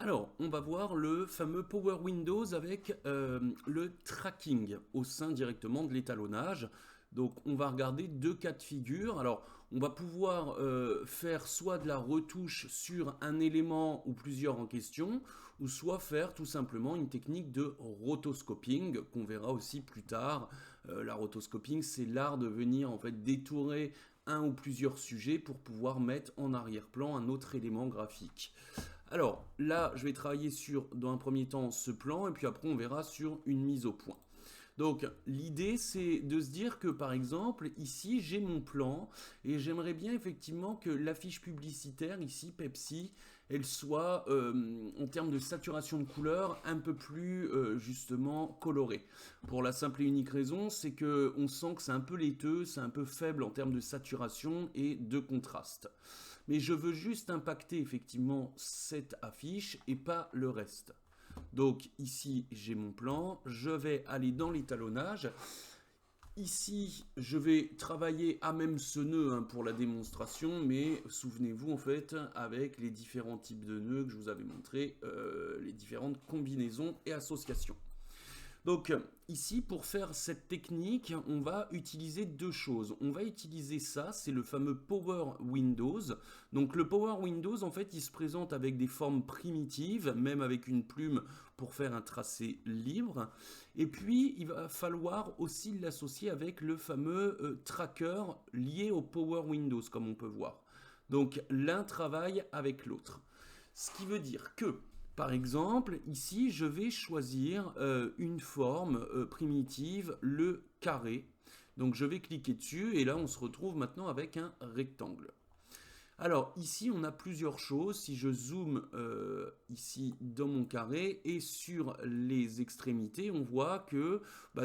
Alors, on va voir le fameux Power Windows avec le tracking au sein directement de l'étalonnage. Donc, on va regarder deux cas de figure. Alors, on va pouvoir faire soit de la retouche sur un élément ou plusieurs en question, ou soit faire tout simplement une technique de rotoscoping qu'on verra aussi plus tard. La rotoscoping, c'est l'art de venir en fait détourer un ou plusieurs sujets pour pouvoir mettre en arrière-plan un autre élément graphique. Alors là, je vais travailler sur, dans un premier temps, ce plan, et puis après, on verra sur une mise au point. Donc l'idée, c'est de se dire que, par exemple, ici, j'ai mon plan, et j'aimerais bien effectivement que l'affiche publicitaire, ici, Pepsi, elle soit, en termes de saturation de couleur, un peu plus, justement, colorée. Pour la simple et unique raison, c'est que on sent que c'est un peu laiteux, c'est un peu faible en termes de saturation et de contraste. Mais je veux juste impacter effectivement cette affiche et pas le reste. Donc ici j'ai mon plan, je vais aller dans l'étalonnage. Ici je vais travailler à même ce nœud pour la démonstration, mais souvenez-vous en fait avec les différents types de nœuds que je vous avais montré, les différentes combinaisons et associations. Donc ici, pour faire cette technique, on va utiliser deux choses. On va utiliser ça, c'est le fameux Power Windows. Donc le Power Windows, en fait, il se présente avec des formes primitives, même avec une plume pour faire un tracé libre. Et puis, il va falloir aussi l'associer avec le fameux tracker lié au Power Windows, comme on peut voir. Donc l'un travaille avec l'autre. Ce qui veut dire que par exemple, ici, je vais choisir une forme primitive, le carré. Donc, je vais cliquer dessus et là, on se retrouve maintenant avec un rectangle. Alors, ici, on a plusieurs choses. Si je zoome ici dans mon carré et sur les extrémités, on voit que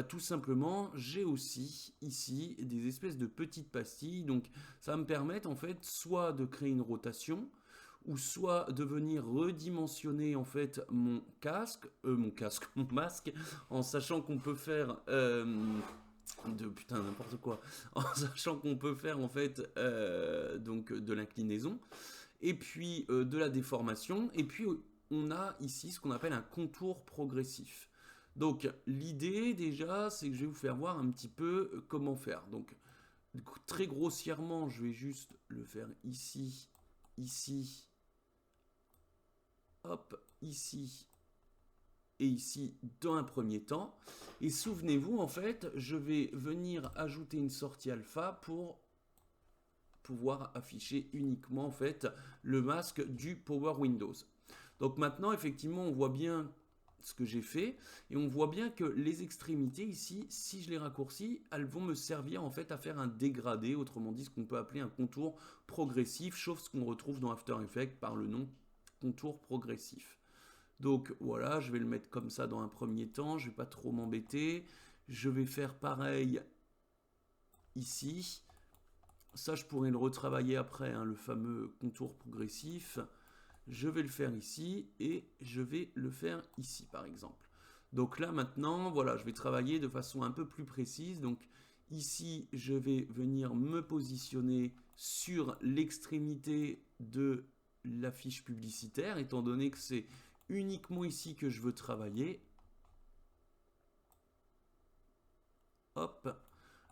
tout simplement, j'ai aussi ici des espèces de petites pastilles. Donc, ça va me permettre en fait soit de créer une rotation, ou soit de venir redimensionner en fait mon masque, en sachant qu'on peut faire de putain n'importe quoi, en sachant qu'on peut faire en fait donc de l'inclinaison, et puis de la déformation, et puis on a ici ce qu'on appelle un contour progressif. Donc l'idée déjà, c'est que je vais vous faire voir un petit peu comment faire. Donc très grossièrement, je vais juste le faire ici, ici, hop, ici et ici dans un premier temps. Et souvenez-vous, en fait, je vais venir ajouter une sortie alpha pour pouvoir afficher uniquement en fait le masque du Power Windows. Donc maintenant, effectivement, on voit bien ce que j'ai fait et on voit bien que les extrémités ici, si je les raccourcis, elles vont me servir en fait à faire un dégradé, autrement dit ce qu'on peut appeler un contour progressif, sauf ce qu'on retrouve dans After Effects par le nom contour progressif. Donc voilà, je vais le mettre comme ça dans un premier temps, je vais pas trop m'embêter. Je vais faire pareil ici. Ça, je pourrais le retravailler après, le fameux contour progressif. Je vais le faire ici et je vais le faire ici, par exemple. Donc là, maintenant, voilà, je vais travailler de façon un peu plus précise. Donc ici, je vais venir me positionner sur l'extrémité de la fiche publicitaire, étant donné que c'est uniquement ici que je veux travailler. Hop,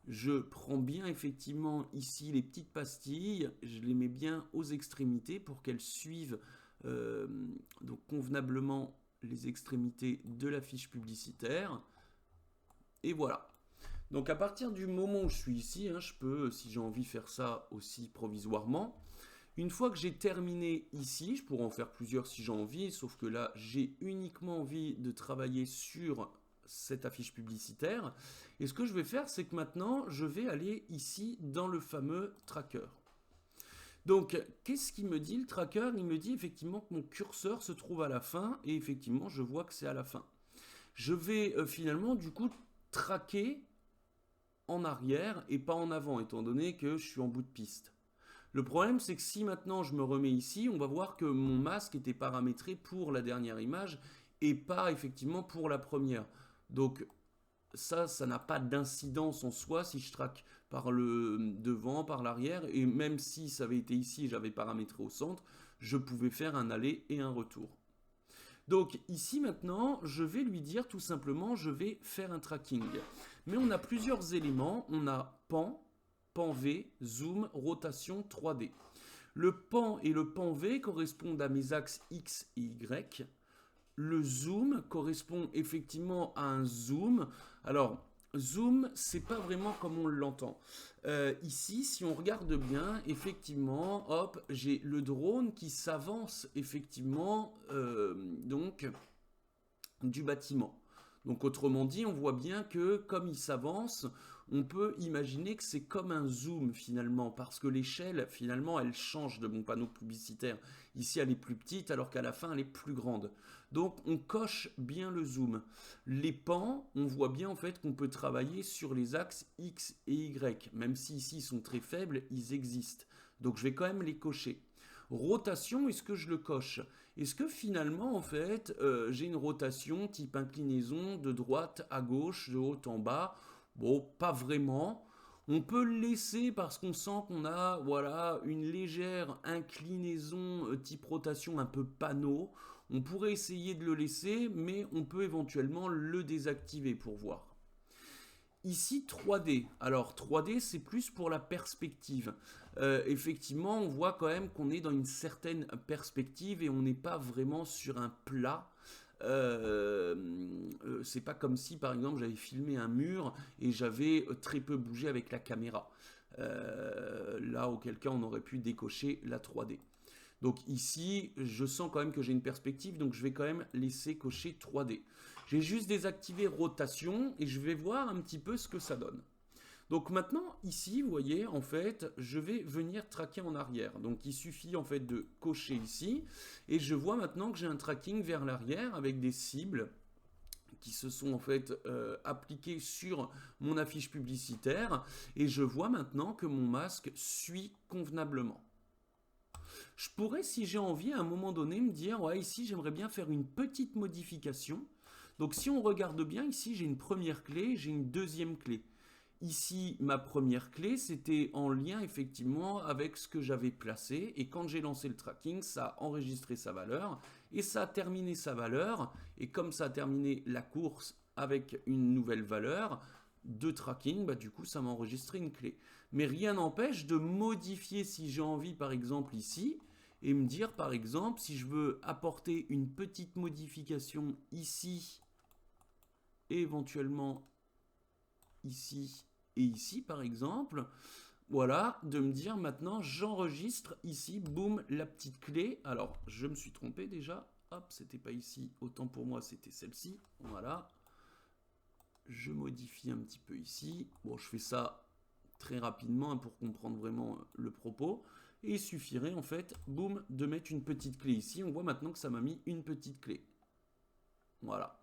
je prends bien effectivement ici les petites pastilles, je les mets bien aux extrémités pour qu'elles suivent donc convenablement les extrémités de la fiche publicitaire. Et voilà. Donc à partir du moment où je suis ici, je peux, si j'ai envie, faire ça aussi provisoirement. Une fois que j'ai terminé ici, je pourrais en faire plusieurs si j'ai envie, sauf que là, j'ai uniquement envie de travailler sur cette affiche publicitaire. Et ce que je vais faire, c'est que maintenant, je vais aller ici dans le fameux tracker. Donc, qu'est-ce qu'il me dit le tracker? Il me dit effectivement que mon curseur se trouve à la fin, et effectivement, je vois que c'est à la fin. Je vais finalement, du coup, traquer en arrière et pas en avant, étant donné que je suis en bout de piste. Le problème, c'est que si maintenant je me remets ici, on va voir que mon masque était paramétré pour la dernière image et pas effectivement pour la première. Donc ça n'a pas d'incidence en soi si je traque par le devant, par l'arrière, et même si ça avait été ici et j'avais paramétré au centre, je pouvais faire un aller et un retour. Donc ici maintenant, je vais lui dire tout simplement, je vais faire un tracking. Mais on a plusieurs éléments, on a pan, pan V, zoom, rotation 3D. Le pan et le pan V correspondent à mes axes X et Y. Le zoom correspond effectivement à un zoom. Alors, zoom, c'est pas vraiment comme on l'entend. Ici, si on regarde bien, effectivement, hop, j'ai le drone qui s'avance effectivement donc du bâtiment. Donc autrement dit, on voit bien que comme il s'avance, on peut imaginer que c'est comme un zoom finalement, parce que l'échelle finalement elle change de mon panneau publicitaire. Ici elle est plus petite alors qu'à la fin elle est plus grande. Donc on coche bien le zoom. Les pans, on voit bien en fait qu'on peut travailler sur les axes X et Y, même si ici ils sont très faibles, ils existent. Donc je vais quand même les cocher. Rotation, est-ce que je le coche? Est-ce que finalement, en fait, j'ai une rotation type inclinaison de droite à gauche, de haut en bas? Bon, pas vraiment. On peut le laisser parce qu'on sent qu'on a voilà, une légère inclinaison type rotation un peu panneau. On pourrait essayer de le laisser, mais on peut éventuellement le désactiver pour voir. Ici, 3D. Alors, 3D, c'est plus pour la perspective. Effectivement, on voit quand même qu'on est dans une certaine perspective et on n'est pas vraiment sur un plat. C'est pas comme si, par exemple, j'avais filmé un mur et j'avais très peu bougé avec la caméra. Là, auquel cas, on aurait pu décocher la 3D. Donc ici, je sens quand même que j'ai une perspective, donc je vais quand même laisser cocher 3D. J'ai juste désactivé rotation et je vais voir un petit peu ce que ça donne. Donc maintenant, ici, vous voyez, en fait, je vais venir traquer en arrière. Donc il suffit en fait de cocher ici et je vois maintenant que j'ai un tracking vers l'arrière avec des cibles qui se sont en fait appliquées sur mon affiche publicitaire et je vois maintenant que mon masque suit convenablement. Je pourrais, si j'ai envie, à un moment donné, me dire, ouais, ici, j'aimerais bien faire une petite modification. Donc, si on regarde bien, ici, j'ai une première clé, j'ai une deuxième clé. Ici, ma première clé, c'était en lien, effectivement, avec ce que j'avais placé. Et quand j'ai lancé le tracking, ça a enregistré sa valeur. Et ça a terminé sa valeur. Et comme ça a terminé la course avec une nouvelle valeur de tracking, bah, du coup, ça m'a enregistré une clé. Mais rien n'empêche de modifier si j'ai envie, par exemple, ici, et me dire, par exemple, si je veux apporter une petite modification ici, et éventuellement ici et ici, par exemple, voilà, de me dire maintenant, j'enregistre ici, boum, la petite clé. Alors, je me suis trompé déjà. Hop, c'était pas ici, autant pour moi, c'était celle-ci. Voilà. Je modifie un petit peu ici. Bon, je fais ça très rapidement hein, pour comprendre vraiment le propos. Et il suffirait en fait, boum, de mettre une petite clé ici. On voit maintenant que ça m'a mis une petite clé. Voilà.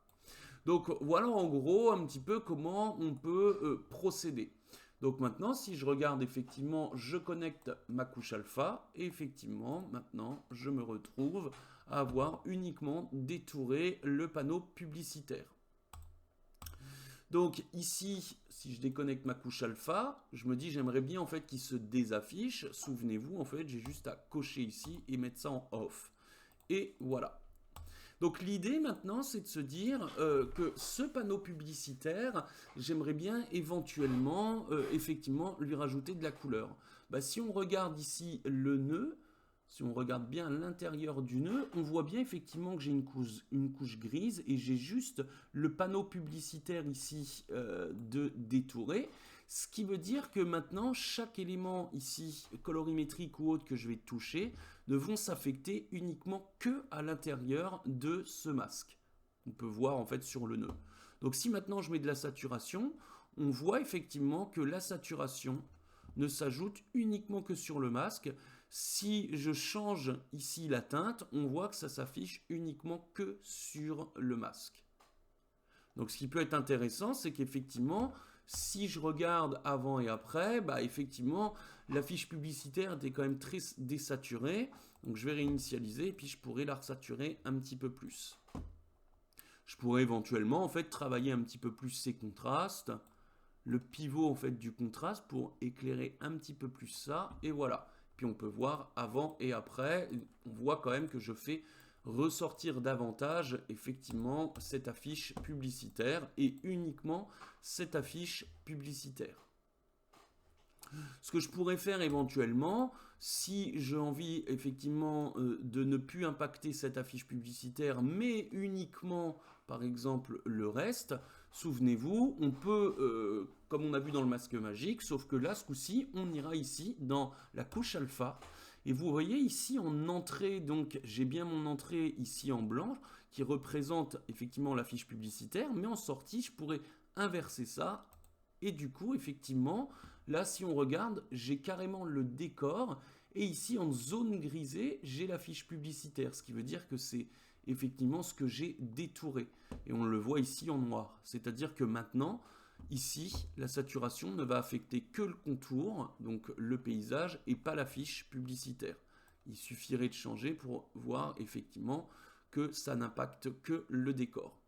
Donc voilà en gros un petit peu comment on peut procéder. Donc maintenant, si je regarde effectivement, je connecte ma couche alpha et effectivement, maintenant, je me retrouve à avoir uniquement détouré le panneau publicitaire. Donc ici, si je déconnecte ma couche alpha, je me dis j'aimerais bien en fait qu'il se désaffiche. Souvenez-vous, en fait, j'ai juste à cocher ici et mettre ça en off. Et voilà. Donc l'idée maintenant, c'est de se dire que ce panneau publicitaire, j'aimerais bien éventuellement, effectivement, lui rajouter de la couleur. Bah, si on regarde ici le nœud, si on regarde bien l'intérieur du nœud, on voit bien effectivement que j'ai une couche grise et j'ai juste le panneau publicitaire ici de détouré. Ce qui veut dire que maintenant, chaque élément ici, colorimétrique ou autre que je vais toucher, ne vont s'affecter uniquement que à l'intérieur de ce masque. On peut voir en fait sur le nœud. Donc si maintenant je mets de la saturation, on voit effectivement que la saturation ne s'ajoute uniquement que sur le masque. Si je change ici la teinte, on voit que ça s'affiche uniquement que sur le masque. Donc ce qui peut être intéressant, c'est qu'effectivement, si je regarde avant et après, bah effectivement, la fiche publicitaire était quand même très désaturée. Donc je vais réinitialiser et puis je pourrais la resaturer un petit peu plus. Je pourrais éventuellement en fait travailler un petit peu plus ces contrastes, le pivot en fait du contraste pour éclairer un petit peu plus ça et voilà. Puis on peut voir avant et après, on voit quand même que je fais ressortir davantage effectivement cette affiche publicitaire et uniquement cette affiche publicitaire. Ce que je pourrais faire éventuellement, si j'ai envie effectivement de ne plus impacter cette affiche publicitaire, mais uniquement par exemple le reste, souvenez-vous, on peut, comme on a vu dans le masque magique, sauf que là ce coup-ci, on ira ici dans la couche alpha. Et vous voyez ici en entrée, donc j'ai bien mon entrée ici en blanc, qui représente effectivement la fiche publicitaire, mais en sortie, je pourrais inverser ça. Et du coup, effectivement, là, si on regarde, j'ai carrément le décor. Et ici, en zone grisée, j'ai la fiche publicitaire, ce qui veut dire que c'est effectivement ce que j'ai détouré. Et on le voit ici en noir. C'est-à-dire que maintenant, ici, la saturation ne va affecter que le contour, donc le paysage, et pas la fiche publicitaire. Il suffirait de changer pour voir effectivement que ça n'impacte que le décor.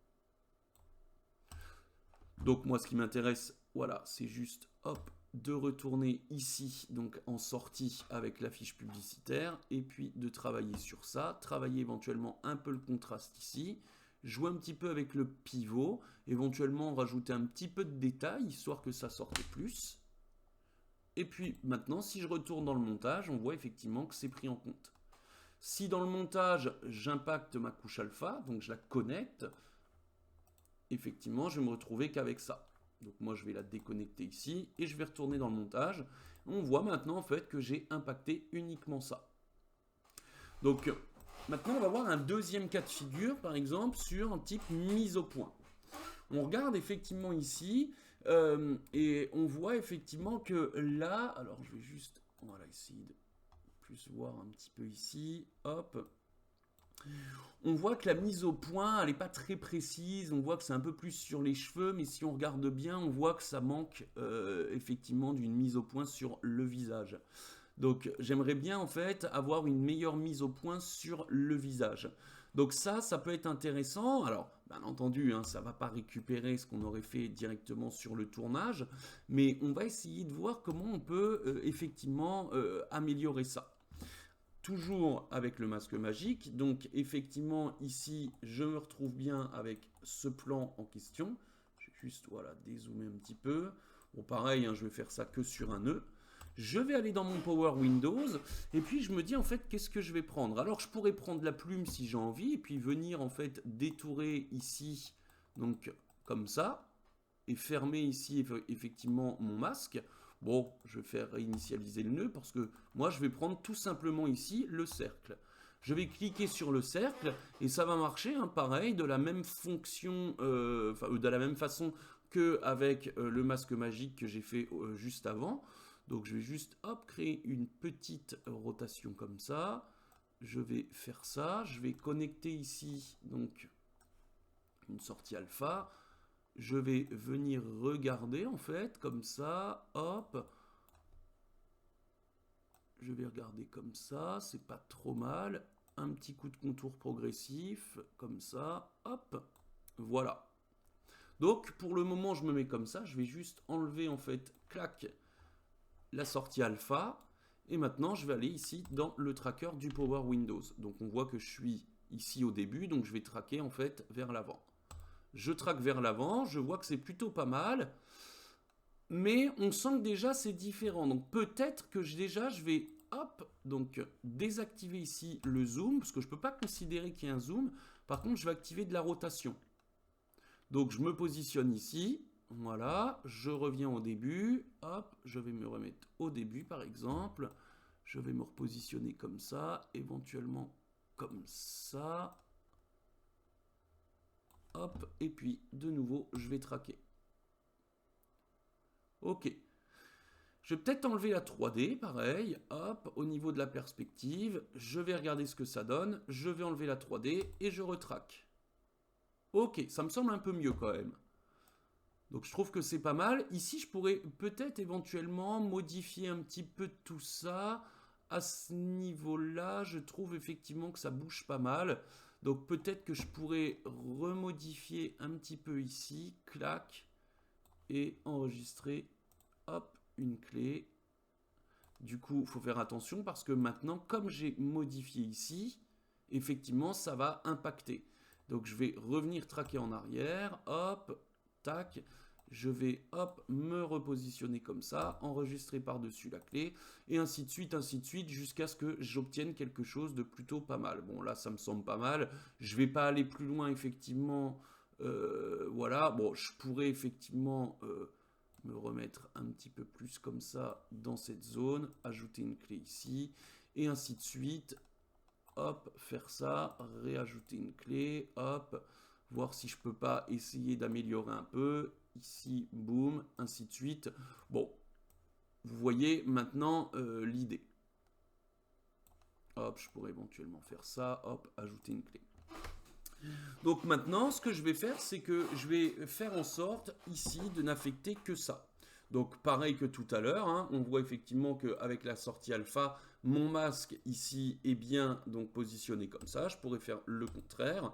Donc moi, ce qui m'intéresse, voilà, c'est juste, hop, de retourner ici, donc en sortie avec la fiche publicitaire, et puis de travailler sur ça, travailler éventuellement un peu le contraste ici, jouer un petit peu avec le pivot, éventuellement rajouter un petit peu de détail, histoire que ça sorte plus. Et puis maintenant, si je retourne dans le montage, on voit effectivement que c'est pris en compte. Si dans le montage, j'impacte ma couche alpha, donc je la connecte, effectivement, je vais me retrouver qu'avec ça. Donc moi, je vais la déconnecter ici et je vais retourner dans le montage. On voit maintenant en fait que j'ai impacté uniquement ça. Donc maintenant, on va voir un deuxième cas de figure, par exemple, sur un type mise au point. On regarde effectivement ici et on voit effectivement que là, alors je vais juste, voilà, essayer de plus voir un petit peu ici, hop. On voit que la mise au point, elle n'est pas très précise, on voit que c'est un peu plus sur les cheveux, mais si on regarde bien, on voit que ça manque effectivement d'une mise au point sur le visage. Donc j'aimerais bien en fait avoir une meilleure mise au point sur le visage. Donc ça peut être intéressant. Alors, bien entendu, hein, ça ne va pas récupérer ce qu'on aurait fait directement sur le tournage, mais on va essayer de voir comment on peut effectivement améliorer ça. Toujours avec le masque magique, donc effectivement ici je me retrouve bien avec ce plan en question. Je vais juste voilà, dézoomer un petit peu. Bon pareil, hein, je vais faire ça que sur un nœud. Je vais aller dans mon Power Windows et puis je me dis en fait qu'est-ce que je vais prendre. Alors je pourrais prendre la plume si j'ai envie et puis venir en fait détourer ici, donc comme ça, et fermer ici effectivement mon masque. Bon, je vais faire réinitialiser le nœud parce que moi, je vais prendre tout simplement ici le cercle. Je vais cliquer sur le cercle et ça va marcher, hein, pareil, de la même fonction, de la même façon qu'avec le masque magique que j'ai fait juste avant. Donc, je vais juste, hop, créer une petite rotation comme ça. Je vais faire ça. Je vais connecter ici, donc, une sortie alpha. Je vais venir regarder en fait, comme ça, hop. Je vais regarder comme ça, c'est pas trop mal. Un petit coup de contour progressif, comme ça, hop. Voilà. Donc, pour le moment, je me mets comme ça. Je vais juste enlever en fait, clac, la sortie alpha. Et maintenant, je vais aller ici dans le tracker du Power Windows. Donc, on voit que je suis ici au début, donc je vais traquer en fait vers l'avant. Je traque vers l'avant, je vois que c'est plutôt pas mal, mais on sent que déjà c'est différent. Donc peut-être que je vais, hop, donc désactiver ici le zoom, parce que je ne peux pas considérer qu'il y ait un zoom. Par contre, je vais activer de la rotation. Donc je me positionne ici, voilà, je reviens au début, hop, je vais me remettre au début par exemple. Je vais me repositionner comme ça, éventuellement comme ça. Hop, et puis de nouveau, je vais traquer. Ok. Je vais peut-être enlever la 3D, pareil. Hop, au niveau de la perspective, je vais regarder ce que ça donne. Je vais enlever la 3D et je retraque. Ok, ça me semble un peu mieux quand même. Donc je trouve que c'est pas mal. Ici, je pourrais peut-être éventuellement modifier un petit peu tout ça. À ce niveau-là, je trouve effectivement que ça bouge pas mal. Donc peut-être que je pourrais remodifier un petit peu ici, clac, et enregistrer, hop, une clé. Du coup, il faut faire attention parce que maintenant, comme j'ai modifié ici, effectivement, ça va impacter. Donc, je vais revenir traquer en arrière, hop, tac, je vais, hop, me repositionner comme ça, enregistrer par-dessus la clé, et ainsi de suite, jusqu'à ce que j'obtienne quelque chose de plutôt pas mal. Bon, là, ça me semble pas mal. Je vais pas aller plus loin, effectivement. Voilà, bon, je pourrais effectivement me remettre un petit peu plus comme ça dans cette zone, ajouter une clé ici, et ainsi de suite. Hop, faire ça, réajouter une clé, hop, voir si je peux pas essayer d'améliorer un peu. Ici, boum, ainsi de suite. Bon, vous voyez maintenant l'idée. Hop, je pourrais éventuellement faire ça, hop, ajouter une clé. Donc maintenant, ce que je vais faire, c'est que je vais faire en sorte ici de n'affecter que ça. Donc pareil que tout à l'heure, hein, on voit effectivement qu'avec la sortie alpha, mon masque ici est bien donc positionné comme ça. Je pourrais faire le contraire.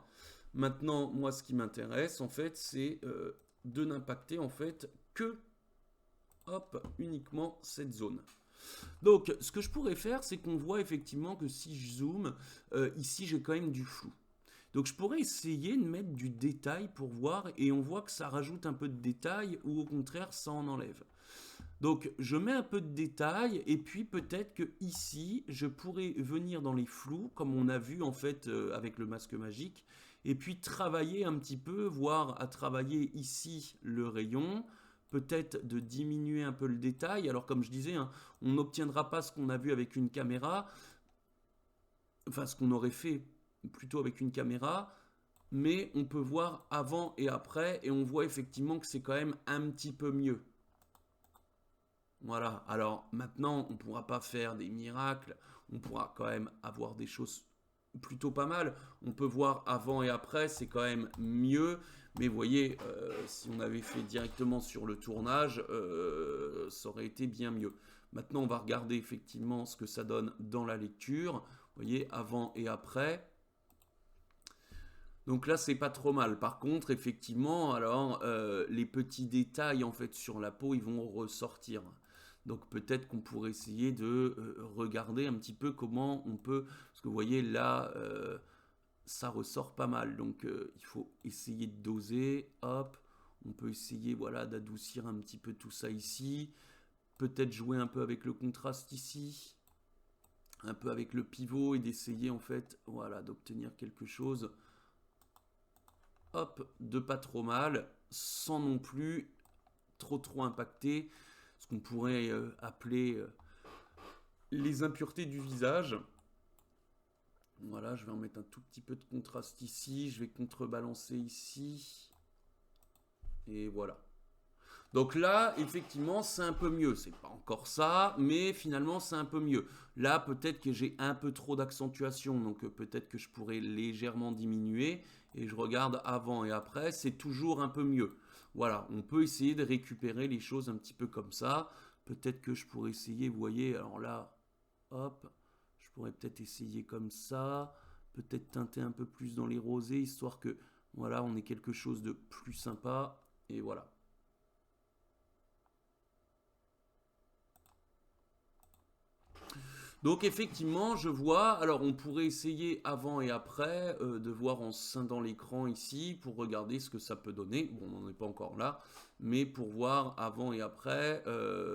Maintenant, moi, ce qui m'intéresse, en fait, c'est de n'impacter, en fait, que, hop, uniquement cette zone. Donc, ce que je pourrais faire, c'est qu'on voit effectivement que si je zoome, ici, j'ai quand même du flou. Donc, je pourrais essayer de mettre du détail pour voir, et on voit que ça rajoute un peu de détail, ou au contraire, ça en enlève. Donc, je mets un peu de détail, et puis peut-être que ici, je pourrais venir dans les flous, comme on a vu en fait avec le masque magique, et puis travailler un petit peu, voire à travailler ici le rayon, peut-être de diminuer un peu le détail. Alors comme je disais, hein, on n'obtiendra pas ce qu'on a vu avec une caméra, enfin ce qu'on aurait fait plutôt avec une caméra, mais on peut voir avant et après, et on voit effectivement que c'est quand même un petit peu mieux. Voilà, alors maintenant, on ne pourra pas faire des miracles, on pourra quand même avoir des choses plutôt pas mal. On peut voir avant et après, c'est quand même mieux. Mais vous voyez, si on avait fait directement sur le tournage, ça aurait été bien mieux. Maintenant, on va regarder effectivement ce que ça donne dans la lecture. Vous voyez, avant et après. Donc là, c'est pas trop mal. Par contre, effectivement, alors, les petits détails en fait sur la peau, ils vont ressortir. Donc peut-être qu'on pourrait essayer de regarder un petit peu comment on peut... Parce que vous voyez là, ça ressort pas mal. Donc il faut essayer de doser. Hop, on peut essayer voilà, d'adoucir un petit peu tout ça ici. Peut-être jouer un peu avec le contraste ici. Un peu avec le pivot et d'essayer en fait voilà, d'obtenir quelque chose. Hop, de pas trop mal, sans non plus trop impacter ce qu'on pourrait appeler les impuretés du visage. Voilà, je vais en mettre un tout petit peu de contraste ici, je vais contrebalancer ici, et voilà. Donc là, effectivement, c'est un peu mieux. C'est pas encore ça, mais finalement, c'est un peu mieux. Là, peut-être que j'ai un peu trop d'accentuation, donc peut-être que je pourrais légèrement diminuer. Et je regarde avant et après, c'est toujours un peu mieux. Voilà, on peut essayer de récupérer les choses un petit peu comme ça. Peut-être que je pourrais essayer, vous voyez, alors là, hop, je pourrais peut-être essayer comme ça. Peut-être teinter un peu plus dans les rosés, histoire que, voilà, on ait quelque chose de plus sympa. Et voilà. Donc effectivement, je vois, alors on pourrait essayer avant et après de voir en scindant l'écran ici pour regarder ce que ça peut donner. Bon, on n'en est pas encore là, mais pour voir avant et après,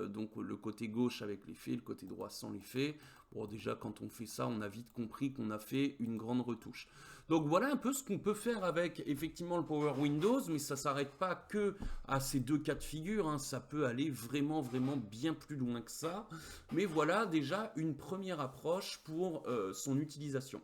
donc le côté gauche avec l'effet, le côté droit sans l'effet. Bon, déjà quand on fait ça, on a vite compris qu'on a fait une grande retouche. Donc voilà un peu ce qu'on peut faire avec effectivement le Power Windows, mais ça ne s'arrête pas que à ces deux cas de figure, hein. Ça peut aller vraiment bien plus loin que ça. Mais voilà déjà une première approche pour son utilisation.